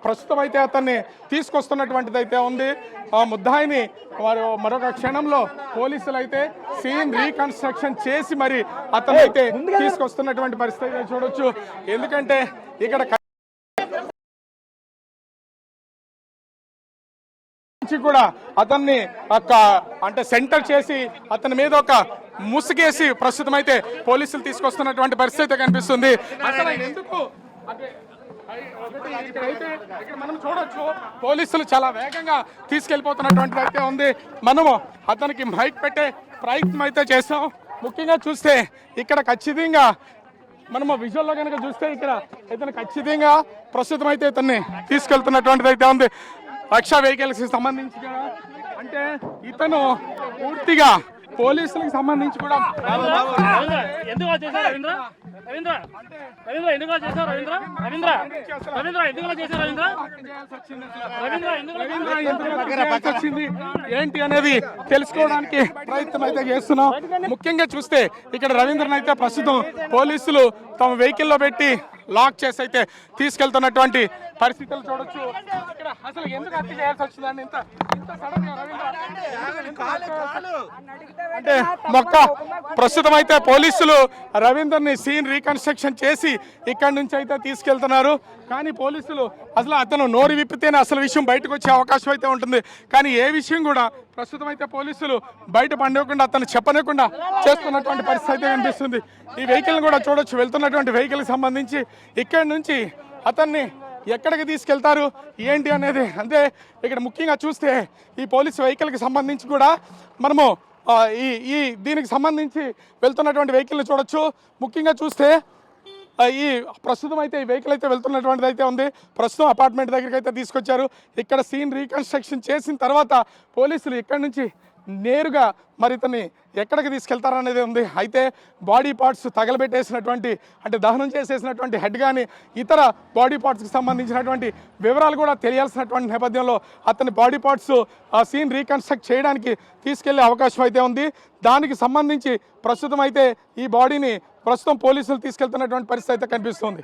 ప్రస్తుతం అయితే అతన్ని తీసుకొస్తున్నటువంటిది అయితే ఉంది. ఆ ముద్దాయిని మరొక క్షణంలో పోలీసులు అయితే సీన్ రీకన్స్ట్రక్షన్ చేసి మరి అతను అయితే తీసుకొస్తున్నటువంటి పరిస్థితి చూడొచ్చు. ఎందుకంటే ఇక్కడ కూడా అతన్ని అంటే సెంటర్ చేసి అతని మీద ఒక ముసుగేసి ప్రస్తుతం అయితే పోలీసులు తీసుకొస్తున్నటువంటి పరిస్థితి కనిపిస్తుంది. అసలు ఎందుకు ఇక్కడ మనం చూడొచ్చు పోలీసులు చాలా వేగంగా తీసుకెళ్లిపోతున్నటువంటిది అయితే ఉంది. మనము అతనికి మైక్ పెట్టే ప్రయత్నం అయితే చేస్తాం. ముఖ్యంగా చూస్తే ఇక్కడ ఖచ్చితంగా మనము విజువల్లో కనుక చూస్తే ఇక్కడ ఇతను ఖచ్చితంగా ప్రస్తుతం అయితే ఇతన్ని తీసుకెళ్తున్నటువంటిది అయితే ఉంది. రక్షా వెహికల్స్ కి సంబంధించి అంటే ఇతను పూర్తిగా పోలీసులకు సంబంధించి కూడా ఏంటి అనేది తెలుసుకోవడానికి ప్రయత్నం అయితే చేస్తున్నాం. ముఖ్యంగా చూస్తే ఇక్కడ రవీంద్రన్ అయితే ప్రస్తుతం పోలీసులు తమ వెహికల్లో పెట్టి లాక్ చేసి అయితే తీసుకెళ్తున్నటువంటి పరిస్థితులు చూడొచ్చు. ఇక్కడ అసలు ఎందుకు హత్య చేయాల్సి వచ్చిందని ఇంత సడన్ అంటే ప్రస్తుతం అయితే పోలీసులు రవీందర్ని సీన్ రీకన్స్ట్రక్షన్ చేసి ఇక్కడి నుంచి అయితే తీసుకెళ్తున్నారు. కానీ పోలీసులు అసలు అతను నోరు విప్పితేనే అసలు విషయం బయటకు వచ్చే అవకాశం అయితే ఉంటుంది. కానీ ఏ విషయం కూడా ప్రస్తుతం అయితే పోలీసులు బయట పండకుండా అతను చెప్పనివ్వకుండా చేస్తున్నటువంటి పరిస్థితి అయితే కనిపిస్తుంది. ఈ వెహికల్ కూడా చూడొచ్చు. వెళ్తున్నటువంటి వెహికల్కి సంబంధించి ఇక్కడి నుంచి అతన్ని ఎక్కడికి తీసుకెళ్తారు ఏంటి అనేది. అంటే ఇక్కడ ముఖ్యంగా చూస్తే ఈ పోలీసు వెహికల్కి సంబంధించి కూడా మనము ఈ దీనికి సంబంధించి వెళ్తున్నటువంటి వెహికల్ని చూడొచ్చు. ముఖ్యంగా చూస్తే ఈ ప్రస్తుతం అయితే ఈ వెహికల్ అయితే వెళ్తున్నటువంటిది అయితే ఉంది. ప్రస్తుతం అపార్ట్మెంట్ దగ్గరికి అయితే తీసుకొచ్చారు. ఇక్కడ సీన్ రీకన్స్ట్రక్షన్ చేసిన తర్వాత పోలీసులు ఇక్కడ నుంచి నేరుగా మరి ఇతన్ని ఎక్కడికి తీసుకెళ్తారనేది ఉంది. అయితే బాడీ పార్ట్స్ తగలబెట్టేసినటువంటి అంటే దహనం చేసేసినటువంటి హెడ్ కానీ ఇతర బాడీ పార్ట్స్కి సంబంధించినటువంటి వివరాలు కూడా తెలియాల్సినటువంటి నేపథ్యంలో అతని బాడీ పార్ట్స్ సీన్ రీకన్స్ట్రక్ట్ చేయడానికి తీసుకెళ్లే అవకాశం అయితే ఉంది. దానికి సంబంధించి ప్రస్తుతం అయితే ఈ బాడీని ప్రస్తుతం పోలీసులు తీసుకెళ్తున్నటువంటి పరిస్థితి అయితే కనిపిస్తుంది.